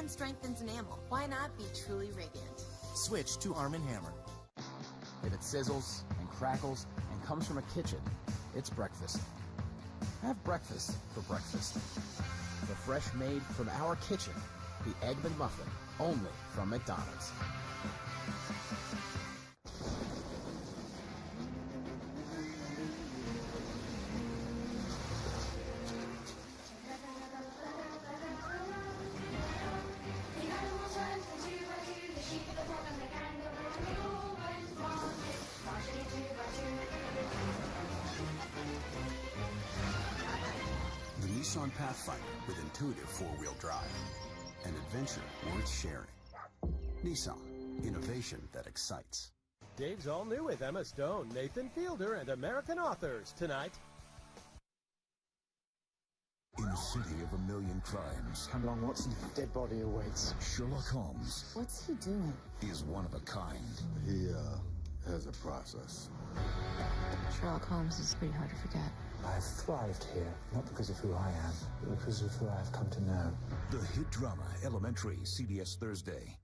and strengthens enamel. Why not be truly radiant? Switch to Arm & Hammer. If it sizzles and crackles and comes from a kitchen, it's breakfast. Have breakfast for breakfast. The fresh made from our kitchen, the Egg McMuffin, only from McDonald's. The Nissan Pathfinder with intuitive four-wheel drive. An adventure worth sharing. Nissan, innovation that excites. Dave's all new with Emma Stone, Nathan Fielder, and American authors tonight. In a city of a million crimes, Cameron Watson, dead body awaits. Sherlock Holmes What's he doing? is one of a kind. He has a process. Sherlock Holmes is pretty hard to forget. I've thrived here, not because of who I am, but because of who I've come to know. The hit drama Elementary, CBS Thursday.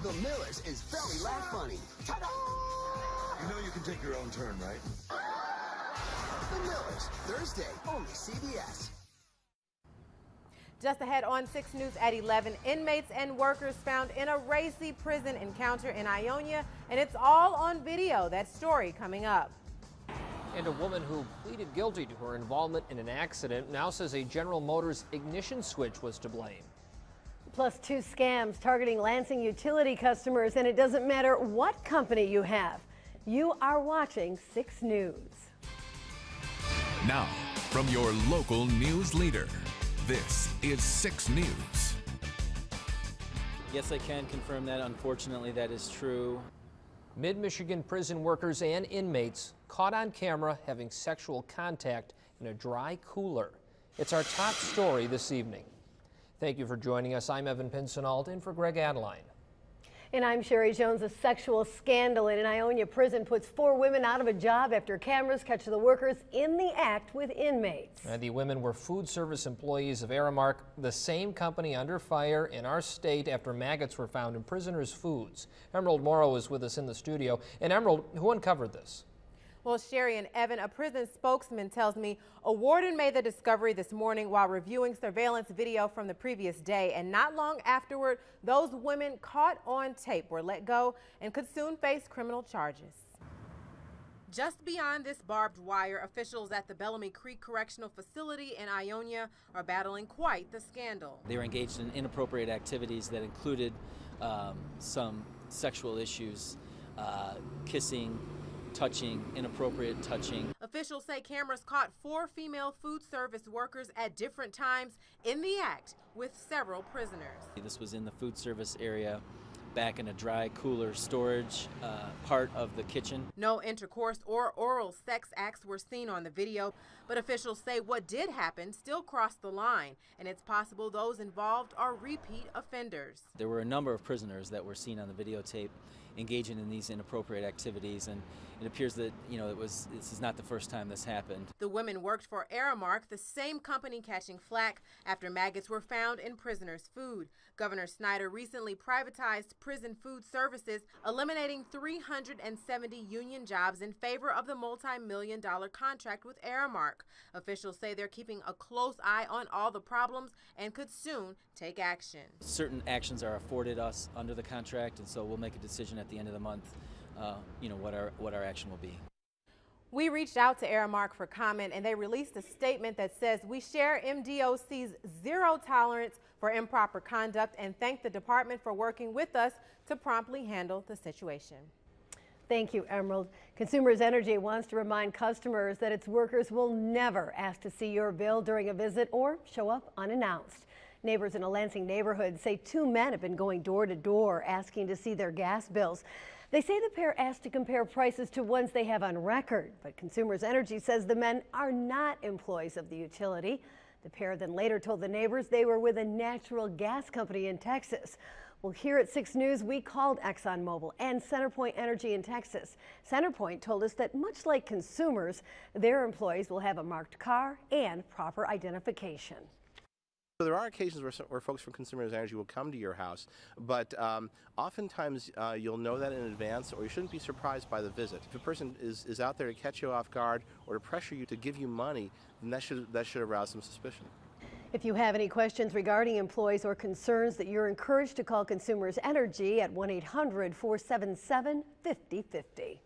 The Millers is Belly Laugh Funny. Ta-da! You know you can take your own turn, right? The Millers, Thursday, only CBS. Just ahead on 6 News at 11, inmates and workers found in a Racy prison encounter in Ionia, and it's all on video. That story coming up. And a woman who pleaded guilty to her involvement in an accident now says a General Motors ignition switch was to blame. Plus 2 scams targeting Lansing utility customers, and it doesn't matter what company you have. You are watching 6 News. Now, from your local news leader, this is 6 News. Yes, I can confirm that. Unfortunately, that is true. Mid-Michigan prison workers and inmates caught on camera having sexual contact in a dry cooler. It's our top story this evening. Thank you for joining us. I'm Evan Pinsonalt in for Greg Adeline. And I'm Sherry Jones. A sexual scandal in an Ionia prison puts 4 women out of a job after cameras catch the workers in the act with inmates. The women were food service employees of Aramark, the same company under fire in our state after maggots were found in prisoners' foods. Emerald Morrow is with us in the studio. And Emerald, who uncovered this? Well, Sherry and Evan, a prison spokesman tells me a warden made the discovery this morning while reviewing surveillance video from the previous day. And not long afterward, those women caught on tape were let go and could soon face criminal charges. Just beyond this barbed wire, officials at the Bellamy Creek Correctional Facility in Ionia are battling quite the scandal. They were engaged in inappropriate activities that included some sexual issues, kissing, touching, inappropriate touching. Officials say cameras caught 4 female food service workers at different times in the act with several prisoners. This was in the food service area, back in a dry cooler storage part of the kitchen. No intercourse or oral sex acts were seen on the video, but officials say what did happen still crossed the line, and it's possible those involved are repeat offenders. There were a number of prisoners that were seen on the videotape engaging in these inappropriate activities, and it appears that, this is not the first time this happened. The women worked for Aramark, the same company catching flack after maggots were found in prisoners' food. Governor Snyder recently privatized prison food services, eliminating 370 union jobs in favor of the multi-million-dollar contract with Aramark. Officials say they're keeping a close eye on all the problems and could soon take action. Certain actions are afforded us under the contract, and so we'll make a decision at the end of the month, what our action will be. We reached out to Aramark for comment, and they released a statement that says, "We share MDOC's zero tolerance for improper conduct and thank the department for working with us to promptly handle the situation." Thank you, Emerald. Consumers Energy wants to remind customers that its workers will never ask to see your bill during a visit or show up unannounced. Neighbors in a Lansing neighborhood say 2 men have been going door to door asking to see their gas bills. They say the pair asked to compare prices to ones they have on record, but Consumers Energy says the men are not employees of the utility. The pair then later told the neighbors they were with a natural gas company in Texas. Well, here at 6 News, we called ExxonMobil and CenterPoint Energy in Texas. CenterPoint told us that much like consumers, their employees will have a marked car and proper identification. So there are occasions where folks from Consumers Energy will come to your house, but oftentimes you'll know that in advance, or you shouldn't be surprised by the visit. If a person is out there to catch you off guard or to pressure you to give you money, then that should arouse some suspicion. If you have any questions regarding employees or concerns, that you're encouraged to call Consumers Energy at 1-800-477-5050.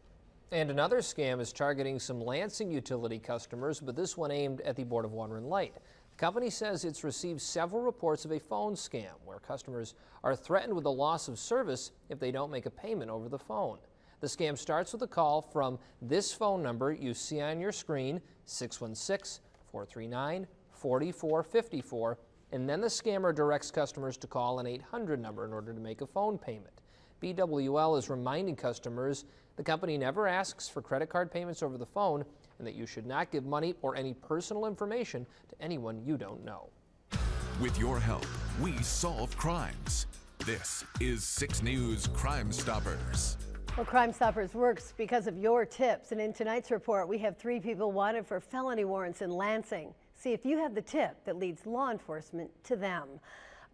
And another scam is targeting some Lansing utility customers, but this one aimed at the Board of Water and Light. The company says it's received several reports of a phone scam where customers are threatened with a loss of service if they don't make a payment over the phone. The scam starts with a call from this phone number you see on your screen, 616-439-4454, and then the scammer directs customers to call an 800 number in order to make a phone payment. BWL is reminding customers the company never asks for credit card payments over the phone and that you should not give money or any personal information to anyone you don't know. With your help, we solve crimes. This is 6 News Crime Stoppers. Well, Crime Stoppers works because of your tips. And in tonight's report, we have 3 people wanted for felony warrants in Lansing. See if you have the tip that leads law enforcement to them.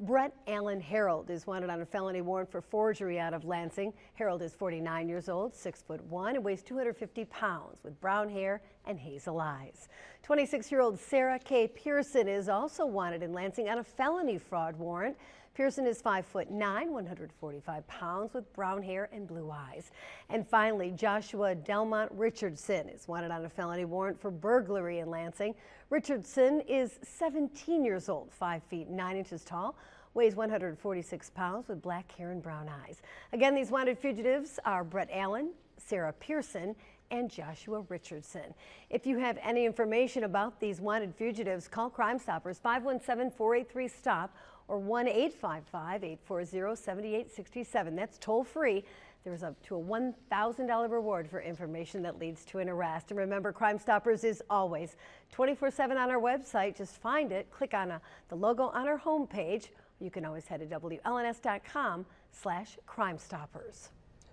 Brett Allen Harold is wanted on a felony warrant for forgery out of Lansing. Harold is 49 years old, 6'1", and weighs 250 pounds with brown hair and hazel eyes. 26-year-old Sarah K. Pearson is also wanted in Lansing on a felony fraud warrant. Pearson is 5'9", 145 pounds with brown hair and blue eyes. And finally, Joshua Delmont Richardson is wanted on a felony warrant for burglary in Lansing. Richardson is 17 years old, 5 feet 9 inches tall, weighs 146 pounds with black hair and brown eyes. Again, these wanted fugitives are Brett Allen, Sarah Pearson, and Joshua Richardson. If you have any information about these wanted fugitives, call Crime Stoppers 517-483-STOP or 1-855-840-7867. That's toll free. There's up to a $1,000 reward for information that leads to an arrest. And remember, Crime Stoppers is always 24/7 on our website. Just find it, click on the logo on our homepage. You can always head to WLNS.com/Crime Stoppers.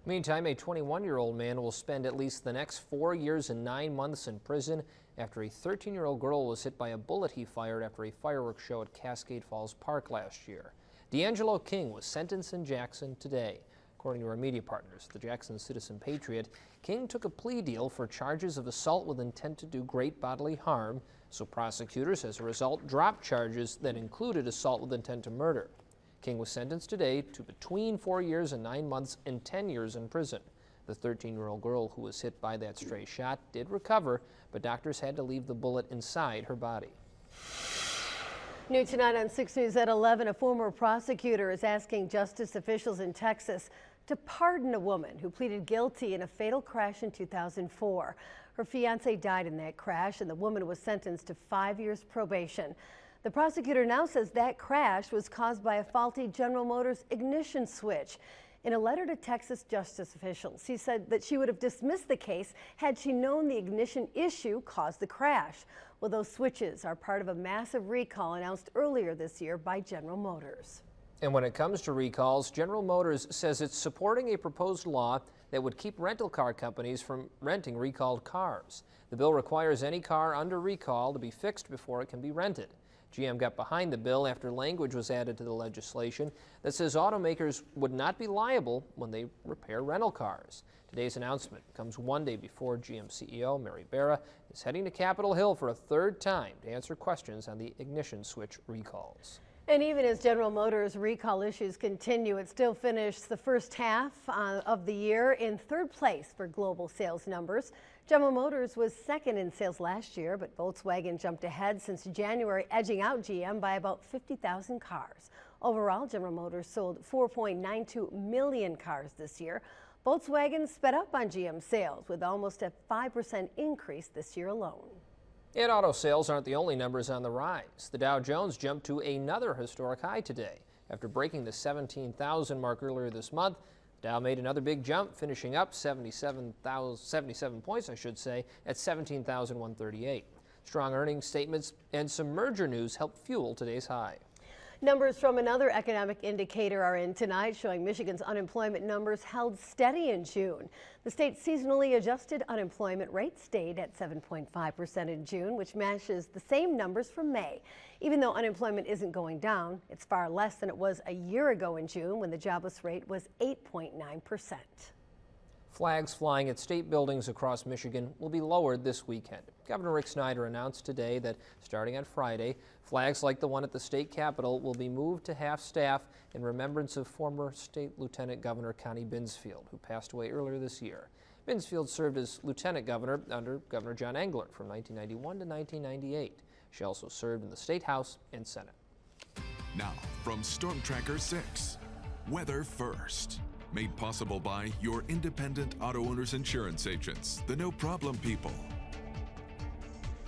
Meantime, a 21-year-old man will spend at least the next 4 years and 9 months in prison after a 13-year-old girl was hit by a bullet he fired after a fireworks show at Cascade Falls Park last year. D'Angelo King was sentenced in Jackson today. According to our media partners, the Jackson Citizen Patriot, King took a plea deal for charges of assault with intent to do great bodily harm, so prosecutors, as a result, dropped charges that included assault with intent to murder. King was sentenced today to between 4 years and 9 months and 10 years in prison. The 13-year-old girl who was hit by that stray shot did recover, but doctors had to leave the bullet inside her body. New tonight on 6 News at 11, a former prosecutor is asking justice officials in Texas to pardon a woman who pleaded guilty in a fatal crash in 2004. Her fiancé died in that crash, and the woman was sentenced to 5 years probation. The prosecutor now says that crash was caused by a faulty General Motors ignition switch. In a letter to Texas justice officials, he said that she would have dismissed the case had she known the ignition issue caused the crash. Well, those switches are part of a massive recall announced earlier this year by General Motors. And when it comes to recalls, General Motors says it's supporting a proposed law that would keep rental car companies from renting recalled cars. The bill requires any car under recall to be fixed before it can be rented. GM got behind the bill after language was added to the legislation that says automakers would not be liable when they repair rental cars. Today's announcement comes 1 day before GM CEO Mary Barra is heading to Capitol Hill for a 3rd time to answer questions on the ignition switch recalls. And even as General Motors recall issues continue, it still finished the first half of the year in 3rd place for global sales numbers. General Motors was 2nd in sales last year, but Volkswagen jumped ahead since January, edging out GM by about 50,000 cars. Overall, General Motors sold 4.92 million cars this year. Volkswagen sped up on GM sales with almost a 5% increase this year alone. And auto sales aren't the only numbers on the rise. The Dow Jones jumped to another historic high today. After breaking the 17,000 mark earlier this month, Dow made another big jump, finishing up 77 points, at 17,138. Strong earnings statements and some merger news helped fuel today's high. Numbers from another economic indicator are in tonight, showing Michigan's unemployment numbers held steady in June. The state's seasonally adjusted unemployment rate stayed at 7.5% in June, which matches the same numbers from May. Even though unemployment isn't going down, it's far less than it was a year ago in June, when the jobless rate was 8.9%. Flags flying at state buildings across Michigan will be lowered this weekend. Governor Rick Snyder announced today that starting on Friday, flags like the one at the state capitol will be moved to half-staff in remembrance of former State Lieutenant Governor Connie Binsfield, who passed away earlier this year. Binsfield served as Lieutenant Governor under Governor John Engler from 1991 to 1998. She also served in the State House and Senate. Now, from Storm Tracker 6, weather first. Made possible by your independent auto owners insurance agents, the No Problem people.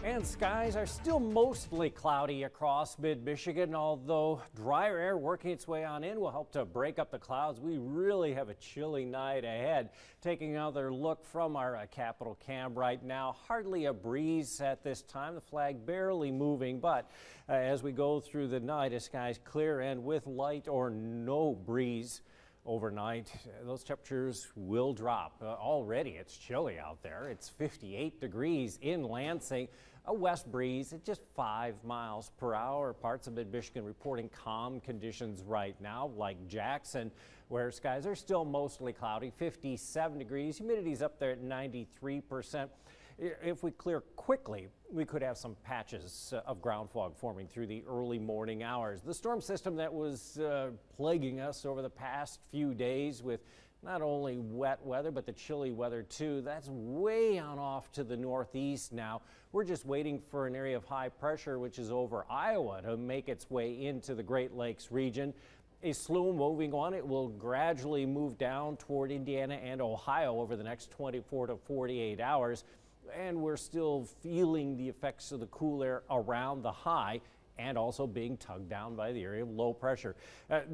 And skies are still mostly cloudy across mid-Michigan, although drier air working its way on in will help to break up the clouds. We really have a chilly night ahead. Taking another look from our Capitol cam right now, hardly a breeze at this time. The flag barely moving, but as we go through the night, as skies clear and with light or no breeze overnight, those temperatures will drop. Already it's chilly out there. It's 58 degrees in Lansing. A west breeze at just 5 miles per hour. Parts of mid-Michigan reporting calm conditions right now, like Jackson, where skies are still mostly cloudy, 57 degrees. Humidity's up there at 93%. If we clear quickly, we could have some patches of ground fog forming through the early morning hours. The storm system that was plaguing us over the past few days, with not only wet weather, but the chilly weather too, that's way on off to the northeast now. We're just waiting for an area of high pressure, which is over Iowa, to make its way into the Great Lakes region. A slew moving on. It will gradually move down toward Indiana and Ohio over the next 24 to 48 hours. And we're still feeling the effects of the cool air around the high, and also being tugged down by the area of low pressure.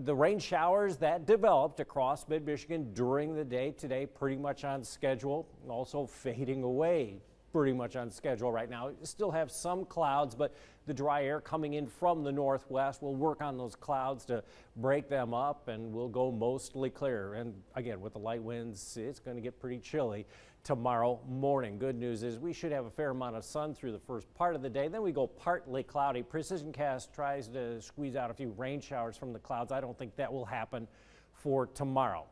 The rain showers that developed across mid-Michigan during the day today, pretty much on schedule, also fading away pretty much on schedule right now. Still have some clouds, but the dry air coming in from the northwest will work on those clouds to break them up, and we'll go mostly clear. And again, with the light winds, it's going to get pretty chilly tomorrow morning. Good news is we should have a fair amount of sun through the first part of the day. Then we go partly cloudy. Precision Cast tries to squeeze out a few rain showers from the clouds. I don't think that will happen for tomorrow.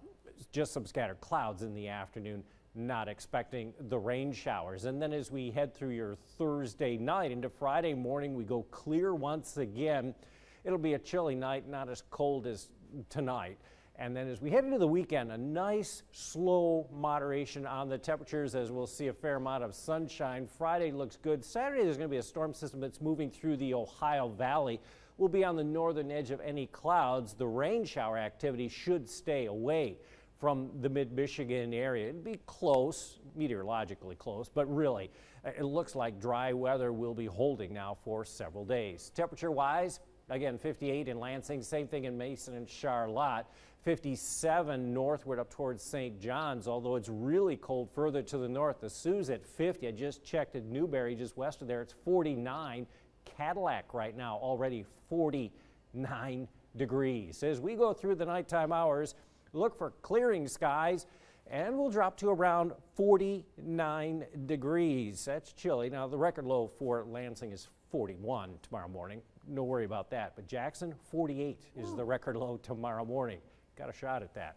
Just some scattered clouds in the afternoon. Not expecting the rain showers. And then as we head through your Thursday night into Friday morning, we go clear once again. It'll be a chilly night, not as cold as tonight. And then as we head into the weekend, a nice slow moderation on the temperatures, as we'll see a fair amount of sunshine. Friday looks good. Saturday, there's going to be a storm system that's moving through the Ohio Valley. We'll be on the northern edge of any clouds. The rain shower activity should stay away from the mid-Michigan area. It'd be close, meteorologically close, but really, it looks like dry weather will be holding now for several days. Temperature-wise, again, 58 in Lansing, same thing in Mason and Charlotte. 57 northward up towards St. John's, although it's really cold further to the north. The Sioux's at 50. I just checked at Newberry, just west of there. It's 49. Cadillac right now already 49 degrees. As we go through the nighttime hours, look for clearing skies, and we'll drop to around 49 degrees. That's chilly. Now, the record low for Lansing is 41 tomorrow morning. No worry about that. But Jackson, 48 is the record low tomorrow morning. Got a shot at that.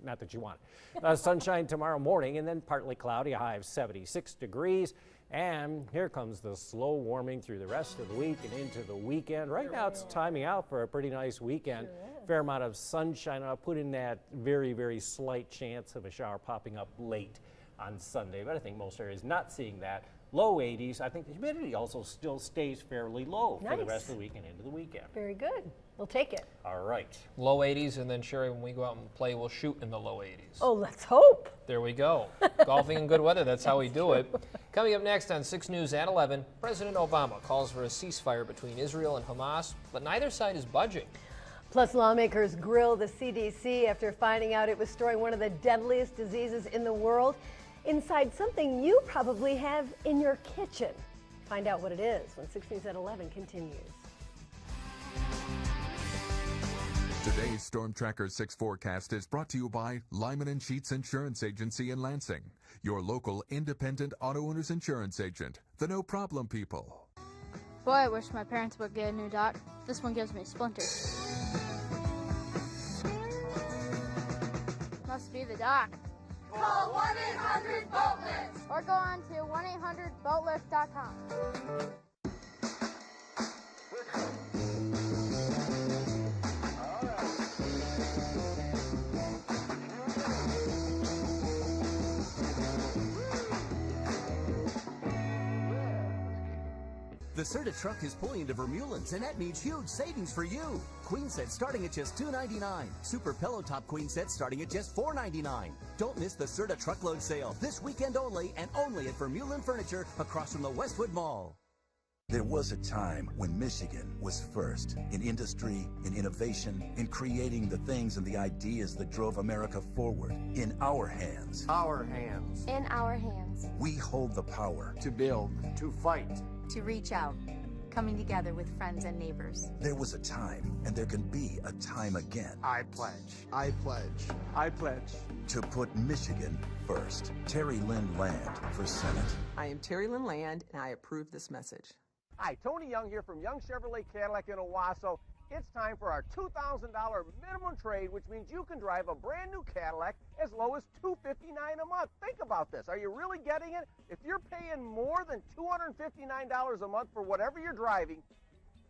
Not that you want it. Sunshine tomorrow morning, and then partly cloudy, a high of 76 degrees. And here comes the slow warming through the rest of the week and into the weekend. Right now, it's timing out for a pretty nice weekend. Fair amount of sunshine. I'll put in that very, very slight chance of a shower popping up late on Sunday, but I think most areas not seeing that. Low 80s. I think the humidity also still stays fairly low for the rest of the week and into the weekend. Very good. We'll take it. All right. Low 80s, and then Sherry, when we go out and play, we'll shoot in the low 80s. Oh, let's hope. There we go. Golfing in good weather, that's how we do it. Coming up next on 6 News at 11, President Obama calls for a ceasefire between Israel and Hamas, but neither side is budging. Plus, lawmakers grill the CDC after finding out it was storing one of the deadliest diseases in the world inside something you probably have in your kitchen. Find out what it is when 6 News at 11 continues. Today's Storm Tracker 6 forecast is brought to you by Lyman & Sheets Insurance Agency in Lansing, your local independent auto owner's insurance agent, the no problem people. Boy, I wish my parents would get a new dock. This one gives me splinters. Must be the dock. Call 1-800-BOATLIFT Or go on to 1-800-BOATLIFT.com. The Serta truck is pulling into Vermeulen's, and that means huge savings for you. Queen sets starting at just $2.99. Super Pillow Top Queen sets starting at just $4.99. Don't miss the Serta truckload sale this weekend only, and only at Vermeulen Furniture across from the Westwood Mall. There was a time when Michigan was first in industry, in innovation, in creating the things and the ideas that drove America forward. In our hands. Our hands. In our hands. We hold the power to build, to fight, to reach out, coming together with friends and neighbors. There was a time, and there can be a time again. I pledge. I pledge. I pledge. To put Michigan first. Terry Lynn Land for Senate. I am Terry Lynn Land, and I approve this message. Hi, Tony Young here from Young Chevrolet Cadillac in Owasso. It's time for our $2,000 minimum trade, which means you can drive a brand new Cadillac as low as $259 a month. Think about this. Are you really getting it? If you're paying more than $259 a month for whatever you're driving,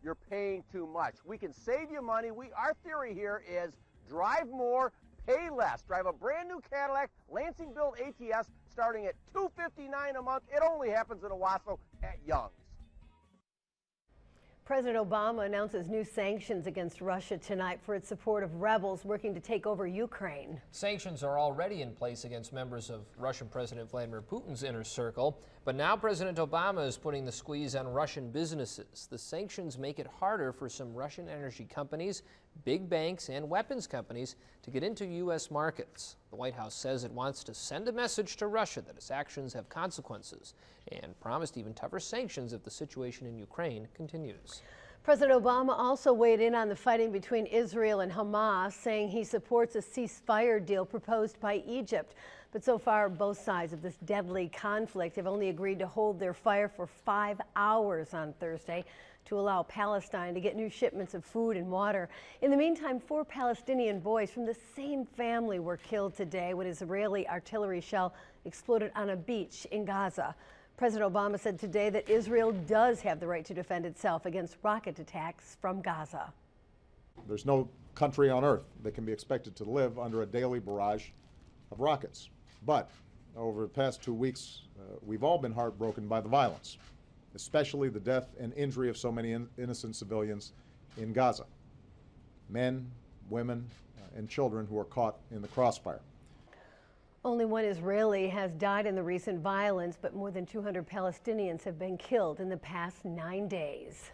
you're paying too much. We can save you money. Our theory here is drive more, pay less. Drive a brand new Cadillac, Lansing built ATS, starting at $259 a month. It only happens in Owasso at Young's. President Obama announces new sanctions against Russia tonight for its support of rebels working to take over Ukraine. Sanctions are already in place against members of Russian President Vladimir Putin's inner circle, but now President Obama is putting the squeeze on Russian businesses. The sanctions make it harder for some Russian energy companies, big banks, and weapons companies to get into U.S. markets. The White House says it wants to send a message to Russia that its actions have consequences and promised even tougher sanctions if the situation in Ukraine continues. President Obama also weighed in on the fighting between Israel and Hamas, saying he supports a ceasefire deal proposed by Egypt. But so far, both sides of this deadly conflict have only agreed to hold their fire for 5 hours on Thursday to allow Palestine to get new shipments of food and water. In the meantime, 4 Palestinian boys from the same family were killed today when Israeli artillery shell exploded on a beach in Gaza. President Obama said today that Israel does have the right to defend itself against rocket attacks from Gaza. There's no country on earth that can be expected to live under a daily barrage of rockets. But over the past 2 weeks, we've all been heartbroken by the violence, especially the death and injury of so many innocent civilians in Gaza. Men, women, and children who are caught in the crossfire. Only one Israeli has died in the recent violence, but more than 200 Palestinians have been killed in the past 9 days.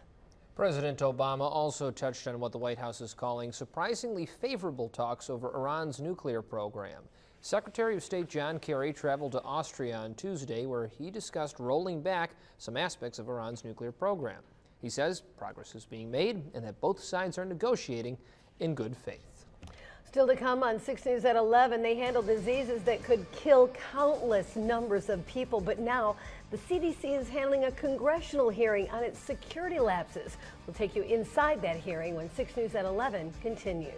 President Obama also touched on what the White House is calling surprisingly favorable talks over Iran's nuclear program. Secretary of State John Kerry traveled to Austria on Tuesday, where he discussed rolling back some aspects of Iran's nuclear program. He says progress is being made and that both sides are negotiating in good faith. Still to come on 6 News at 11, they handle diseases that could kill countless numbers of people, but now the CDC is handling a congressional hearing on its security lapses. We'll take you inside that hearing when 6 News at 11 continues.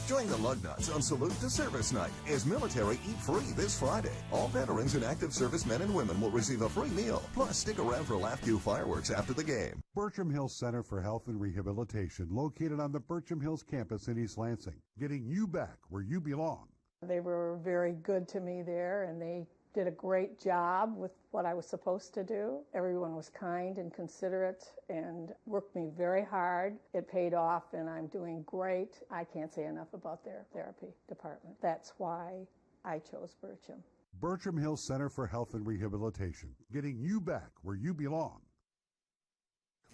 Join the Lugnuts on Salute to Service Night as military eat free this Friday. All veterans and active service men and women will receive a free meal. Plus, stick around for Laugh Q fireworks after the game. Bertram Hills Center for Health and Rehabilitation, located on the Bertram Hills campus in East Lansing, getting you back where you belong. They were very good to me there, and they did a great job with what I was supposed to do. Everyone was kind and considerate and worked me very hard. It paid off, and I'm doing great. I can't say enough about their therapy department. That's why I chose Bertram. Bertram Hills Center for Health and Rehabilitation, getting you back where you belong.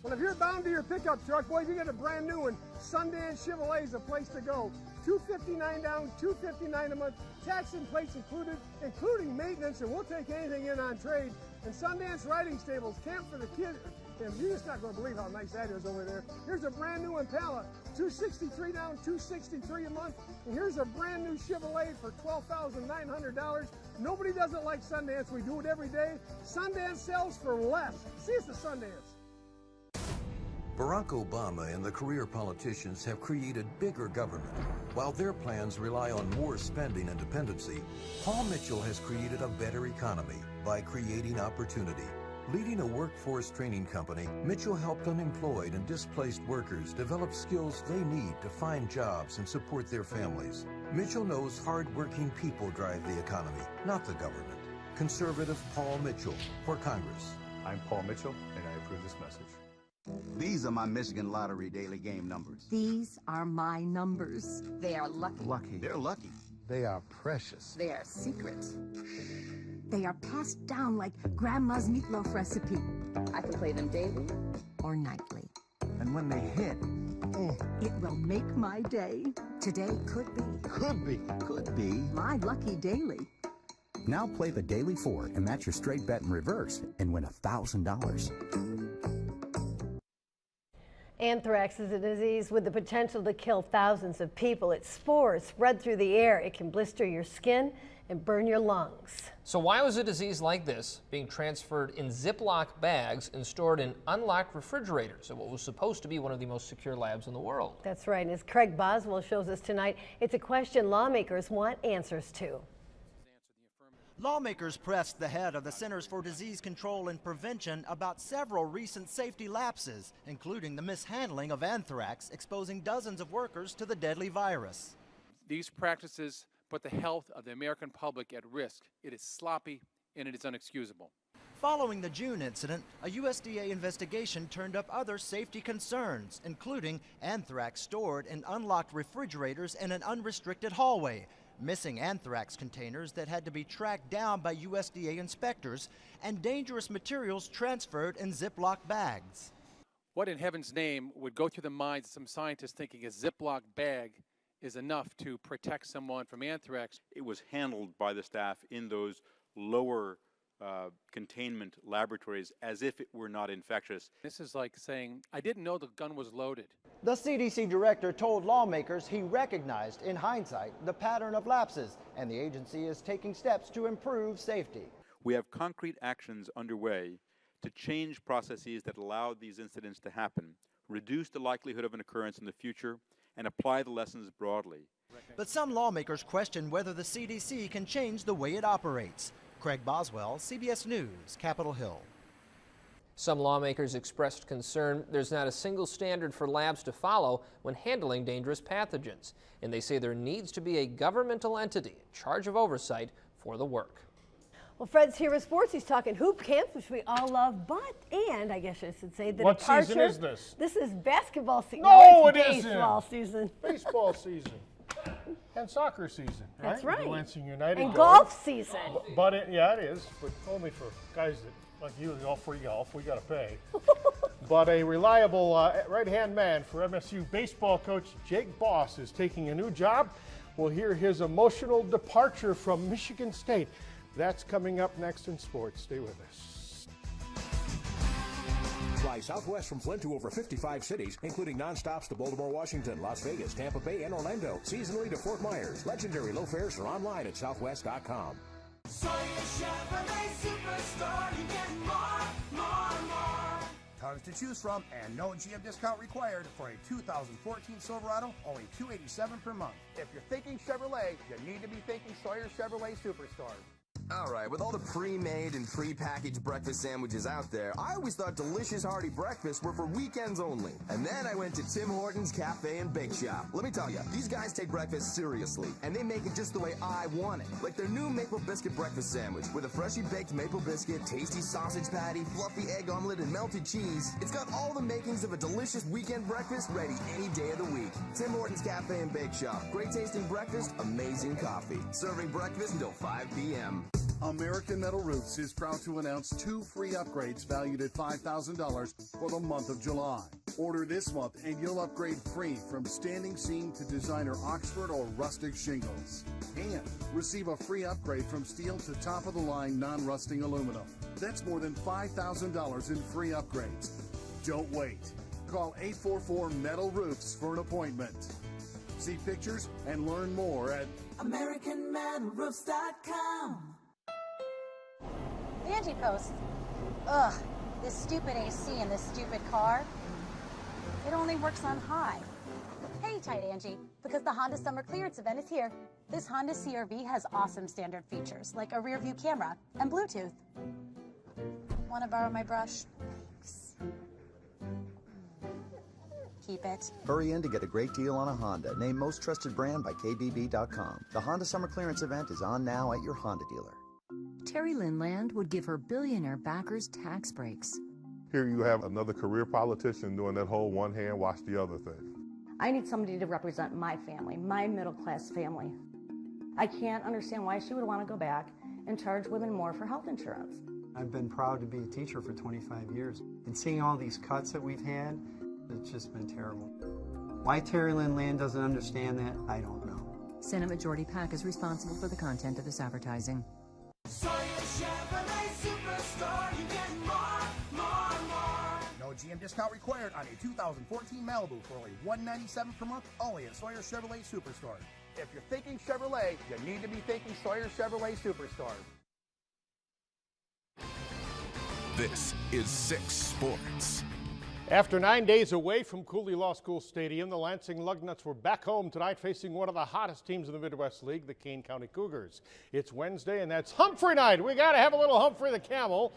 Well, if you're bound to your pickup truck, boys, you get a brand new one. Sundance Chevrolet is a place to go. $259 down, $259 a month, tax and plates included, including maintenance, and we'll take anything in on trade. And Sundance Riding Stables, camp for the kids, And you're just not going to believe how nice that is over there. Here's a brand new Impala, $263 down, $263 a month. And here's a brand new Chevrolet for $12,900. Nobody does it like Sundance. We do it every day. Sundance sells for less. See us at Sundance. Barack Obama and the career politicians have created bigger government. While their plans rely on more spending and dependency, Paul Mitchell has created a better economy by creating opportunity. Leading a workforce training company, Mitchell helped unemployed and displaced workers develop skills they need to find jobs and support their families. Mitchell knows hard-working people drive the economy, not the government. Conservative Paul Mitchell for Congress. I'm Paul Mitchell, and I approve this message. These are my Michigan Lottery daily game numbers. These are my numbers. They are lucky. Lucky. They're lucky. They are precious. They are secret. They are passed down like Grandma's meatloaf recipe. I can play them daily or nightly. And when they hit, it will make my day. Today could be. Could be. Could be. My lucky daily. Now play the Daily 4 and match your straight bet in reverse and win $1,000. Anthrax is a disease with the potential to kill thousands of people. Its spores spread through the air. It can blister your skin and burn your lungs. So why was a disease like this being transferred in Ziploc bags and stored in unlocked refrigerators at what was supposed to be one of the most secure labs in the world? That's right. And as Craig Boswell shows us tonight, it's a question lawmakers want answers to. Lawmakers pressed the head of the Centers for Disease Control and Prevention about several recent safety lapses, including the mishandling of anthrax, exposing dozens of workers to the deadly virus. These practices put the health of the American public at risk. It is sloppy and it is unexcusable. Following the June incident, a USDA investigation turned up other safety concerns, including anthrax stored in unlocked refrigerators in an unrestricted hallway, missing anthrax containers that had to be tracked down by USDA inspectors, and dangerous materials transferred in Ziploc bags. What in heaven's name would go through the minds of some scientists thinking a Ziploc bag is enough to protect someone from anthrax? It was handled by the staff in those lower containment laboratories as if it were not infectious. This is like saying, I didn't know the gun was loaded. The CDC director told lawmakers he recognized, in hindsight, the pattern of lapses, and the agency is taking steps to improve safety. We have concrete actions underway to change processes that allow these incidents to happen, reduce the likelihood of an occurrence in the future, and apply the lessons broadly. But some lawmakers question whether the CDC can change the way it operates. Craig Boswell, CBS News, Capitol Hill. Some lawmakers expressed concern there's not a single standard for labs to follow when handling dangerous pathogens, and they say there needs to be a governmental entity in charge of oversight for the work. Well, Fred's here with sports. He's talking hoop camps, which we all love, and I guess I should say the What departure. season is this? This is basketball season. No, it's it isn't. baseball season. Baseball season. And soccer season, right? That's right. The Lansing United And goes. golf season. But yeah, it is, but only for guys that, like you, all free golf. We got to pay. But a reliable right-hand man for MSU baseball coach Jake Boss is taking a new job. We'll hear his emotional departure from Michigan State. That's coming up next in sports. Stay with us. Fly Southwest from Flint to over 55 cities, including nonstops to Baltimore, Washington, Las Vegas, Tampa Bay, and Orlando. Seasonally to Fort Myers. Legendary low fares are online at southwest.com. Tons to choose from and no GM discount required for a 2014 Silverado, only $287 per month. If you're thinking Chevrolet, you need to be thinking Sawyer Chevrolet Superstore. All right, with all the pre-made and pre-packaged breakfast sandwiches out there, I always thought delicious hearty breakfasts were for weekends only. And then I went to Tim Hortons Cafe and Bake Shop. Let me tell you, these guys take breakfast seriously, and they make it just the way I want it. Like their new maple biscuit breakfast sandwich with a freshly baked maple biscuit, tasty sausage patty, fluffy egg omelet, and melted cheese. It's got all the makings of a delicious weekend breakfast ready any day of the week. Tim Hortons Cafe and Bake Shop. Great tasting breakfast, amazing coffee. Serving breakfast until 5 p.m. American Metal Roofs is proud to announce 2 free upgrades valued at $5,000 for the month of July. Order this month and you'll upgrade free from standing seam to designer Oxford or rustic shingles. And receive a free upgrade from steel to top-of-the-line non-rusting aluminum. That's more than $5,000 in free upgrades. Don't wait. Call 844 Metal Roofs for an appointment. See pictures and learn more at AmericanMetalRoofs.com. The Angie Post. Ugh, this stupid AC in this stupid car. It only works on high. Hey, tight Angie, because the Honda Summer Clearance event is here. This Honda CR-V has awesome standard features like a rear view camera and Bluetooth. Want to borrow my brush? Thanks. Keep it. Hurry in to get a great deal on a Honda, named Most Trusted Brand by KBB.com. The Honda Summer Clearance event is on now at your Honda dealer. Terry Lynn Land would give her billionaire backers tax breaks. Here you have another career politician doing that whole one hand wash the other thing. I need somebody to represent my family, my middle-class family. I can't understand why she would want to go back and charge women more for health insurance. I've been proud to be a teacher for 25 years, and seeing all these cuts that we've had, it's just been terrible. Why Terry Lynn Land doesn't understand that, I don't know. Senate Majority PAC is responsible for the content of this advertising. No GM discount required on a 2014 Malibu for only $197 per month, only at Sawyer Chevrolet Superstore. If you're thinking Chevrolet, you need to be thinking Sawyer Chevrolet Superstore. This is 6 Sports. After 9 days away from Cooley Law School Stadium, the Lansing Lugnuts were back home tonight facing one of the hottest teams in the Midwest League, the Kane County Cougars. It's Wednesday, and that's Humphrey night. We got to have a little Humphrey the Camel.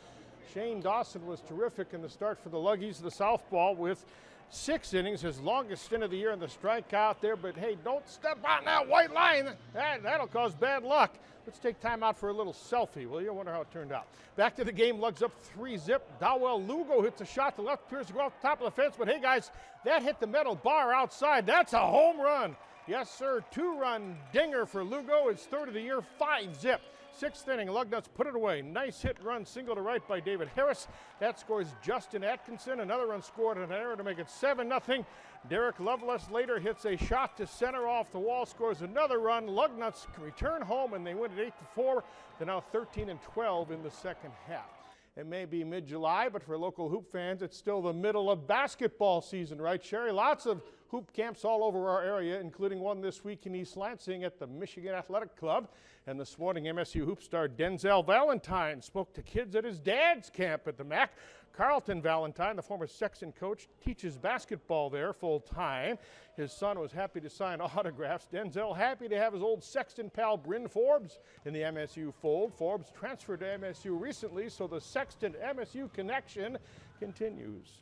Shane Dawson was terrific in the start for the Luggies, the southpaw, with 6 innings, his longest stint of the year in the strikeout there. But hey, don't step on that white line. That'll cause bad luck. Let's take time out for a little selfie, will you? I wonder how it turned out. Back to the game, Lugs up 3-0. Dowell Lugo hits a shot to left, appears to go off the top of the fence. But hey, guys, that hit the metal bar outside. That's a home run. Yes, sir, 2-run dinger for Lugo. His 3rd of the year, 5-0. 6th inning, Lugnuts put it away. Nice hit run, single to right by David Harris. That scores Justin Atkinson. Another run scored and an error to make it 7-0. Derek Lovelace later hits a shot to center off the wall, scores another run. Lugnuts return home and they win it 8-4. They're now 13-12 in the second half. It may be mid-July, but for local hoop fans, it's still the middle of basketball season, right, Sherry? Lots of hoop camps all over our area, including one this week in East Lansing at the Michigan Athletic Club. And this morning, MSU hoop star Denzel Valentine spoke to kids at his dad's camp at the MAC. Carlton Valentine, the former Sexton coach, teaches basketball there full-time. His son was happy to sign autographs. Denzel happy to have his old Sexton pal Bryn Forbes in the MSU fold. Forbes transferred to MSU recently, so the Sexton-MSU connection continues.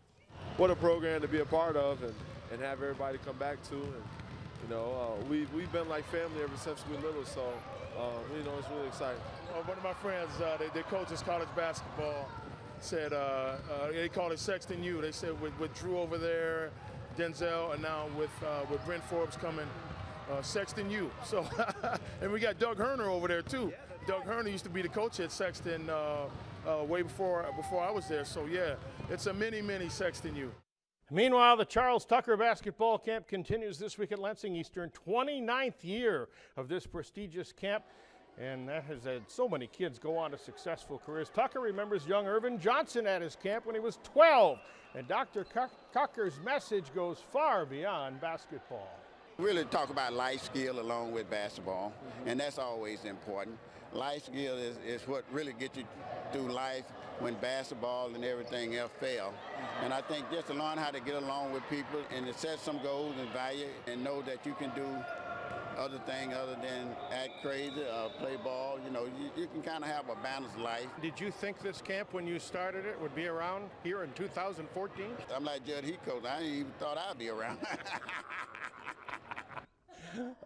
What a program to be a part of and have everybody come back to. And, you know, we've been like family ever since we were little, so, you know, it's really exciting. One of my friends, they coaches college basketball, said they call it Sexton U. They said with Drew over there, Denzel, and now with Bryn Forbes coming, Sexton U. So, and we got Doug Herner over there too. Doug Herner used to be the coach at Sexton way before I was there. So yeah, it's a mini Sexton U. Meanwhile, the Charles Tucker basketball camp continues this week at Lansing Eastern. 29th year of this prestigious camp. And that has had so many kids go on to successful careers. Tucker remembers young Irvin Johnson at his camp when he was 12. And Dr. Tucker's message goes far beyond basketball. Really talk about life skill along with basketball, and that's always important. Life skill is what really gets you through life when basketball and everything else fail. And I think just to learn how to get along with people and to set some goals and value and know that you can do other thing other than act crazy or play ball. You know, you can kind of have a balanced life. Did you think this camp when you started it would be around here in 2014? I'm like Judd Heathcote. I didn't even thought I'd be around.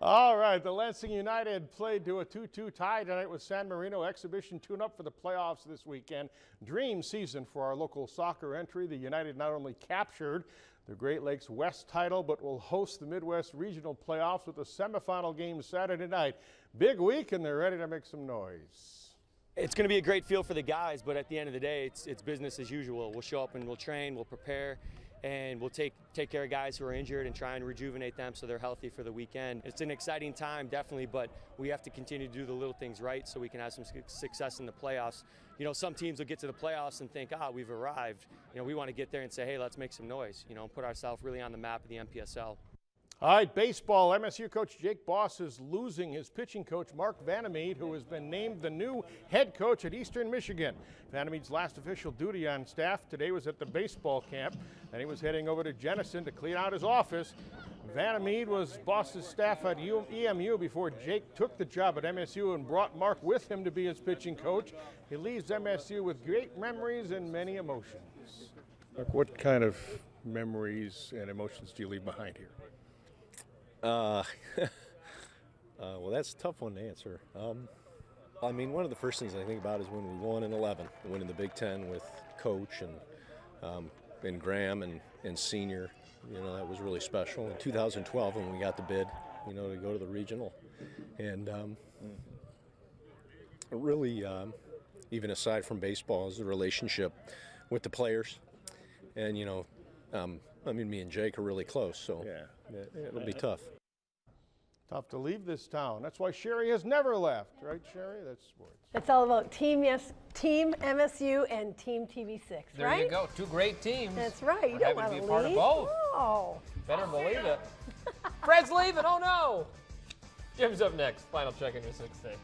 All right, the Lansing United played to a 2-2 tie tonight with San Marino. Exhibition tune-up for the playoffs this weekend. Dream season for our local soccer entry. The United not only captured the Great Lakes West title, but will host the Midwest Regional Playoffs with the semifinal game Saturday night. Big week, and they're ready to make some noise. It's going to be a great feel for the guys, but at the end of the day, it's business as usual. We'll show up and we'll train, we'll prepare, and we'll take care of guys who are injured and try and rejuvenate them so they're healthy for the weekend. It's an exciting time, definitely, but we have to continue to do the little things right so we can have some success in the playoffs. You know, some teams will get to the playoffs and think, we've arrived. You know, we want to get there and say, hey, let's make some noise, you know, put ourselves really on the map of the NPSL. All right, baseball. MSU coach Jake Boss is losing his pitching coach, Mark Vandermeed, who has been named the new head coach at Eastern Michigan. Vandermeed's last official duty on staff today was at the baseball camp, and he was heading over to Jenison to clean out his office. Vandermeed was Boss's staff at EMU before Jake took the job at MSU and brought Mark with him to be his pitching coach. He leaves MSU with great memories and many emotions. Mark, what kind of memories and emotions do you leave behind here? Well, that's a tough one to answer. I mean, one of the first things I think about is when we won in 11, winning the Big Ten with Coach and Graham and Senior. You know, that was really special. In 2012, when we got the bid, you know, to go to the regional. And really, even aside from baseball, is the relationship with the players. And, you know, I mean, me and Jake are really close, so yeah, it'll be tough. Tough to leave this town. That's why Sherry has never left, right, Sherry? That's sports. It's all about Team MSU and Team TV6, there right? There you go. Two great teams. That's right. You don't want to be leave. part of both. Oh. Better believe it. Fred's leaving. Oh, no. Jim's up next. Final check on your 6th day.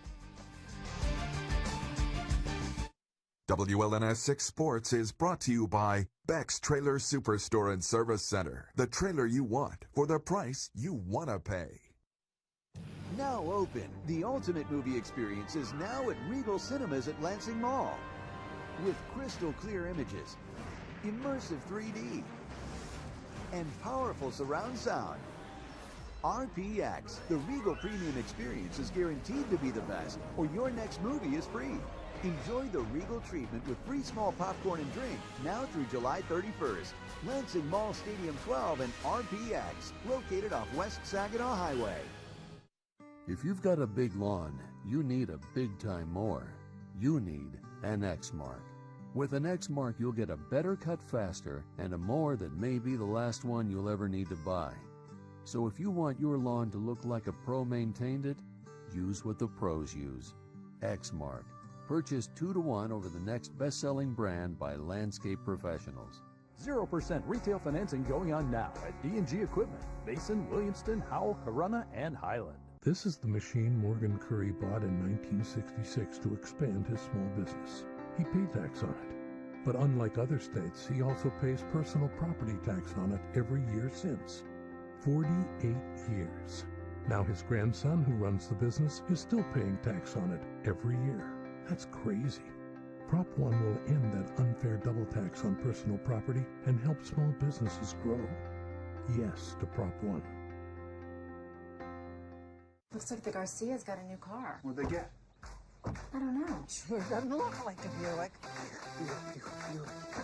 WLNS 6 Sports is brought to you by Beck's Trailer Superstore and Service Center. The trailer you want for the price you want to pay. Now open, the ultimate movie experience is now at Regal Cinemas at Lansing Mall. With crystal clear images, immersive 3D, and powerful surround sound. RPX, the Regal Premium experience, is guaranteed to be the best, or your next movie is free. Enjoy the Regal treatment with free small popcorn and drink now through July 31st. Lansing Mall Stadium 12 and RPX, located off West Saginaw Highway. If you've got a big lawn, you need a big time mower. You need an Exmark. With an Exmark, you'll get a better cut faster and a mower that may be the last one you'll ever need to buy. So if you want your lawn to look like a pro maintained it, use what the pros use. Exmark. Purchase 2-to-1 over the next best-selling brand by landscape professionals. 0% retail financing going on now at D&G Equipment, Mason, Williamston, Howell, Corunna, and Highland. This is the machine Morgan Curry bought in 1966 to expand his small business. He paid tax on it. But unlike other states, he also pays personal property tax on it every year since. 48 years. Now his grandson, who runs the business, is still paying tax on it every year. That's crazy. Prop 1 will end that unfair double tax on personal property and help small businesses grow. Yes to Prop 1. Looks like the Garcia's got a new car. What'd they get? I don't know. Sure doesn't look like a Buick. Buick.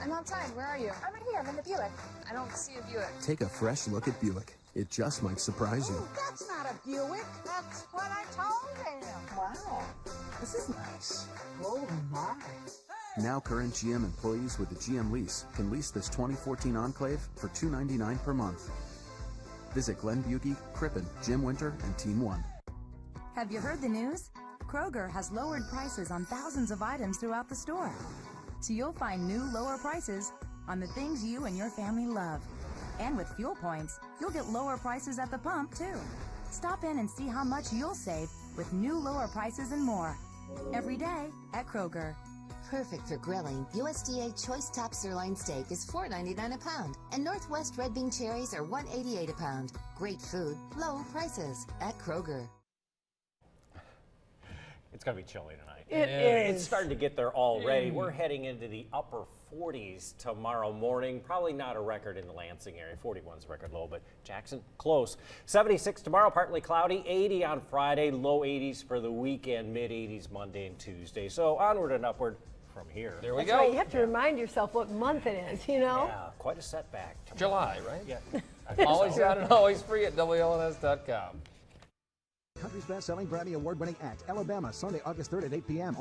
I'm outside. Where are you? I'm right here. I'm in the Buick. I don't see a Buick. Take a fresh look at Buick. It just might surprise you. Ooh, that's not a Buick. That's what I told him. Wow. This is nice. Oh, my. Now current GM employees with the GM lease can lease this 2014 Enclave for $299 per month. Visit Glenn Bugie, Crippen, Jim Winter, and Team 1. Have you heard the news? Kroger has lowered prices on thousands of items throughout the store. So you'll find new lower prices on the things you and your family love. And with fuel points, you'll get lower prices at the pump, too. Stop in and see how much you'll save with new lower prices and more. Every day at Kroger. Perfect for grilling. USDA Choice Top Sirloin Steak is $4.99 a pound, and Northwest Red Bean Cherries are $1.88 a pound. Great food, low prices at Kroger. It's going to be chilly tonight. It is. It's starting to get there already. We're heading into the upper 40s tomorrow morning. Probably not a record in the Lansing area. 41's a record low, but Jackson, close. 76 tomorrow, partly cloudy. 80 on Friday, low 80s for the weekend, mid 80s Monday and Tuesday. So onward and upward from here. There we That's go. right. You have to remind yourself what month it is, you know? Yeah, quite a setback. July, right? Yeah. Always got it, always free at WLNS.com. Country's best-selling Grammy Award-winning act, Alabama, Sunday, August 3rd at 8 p.m.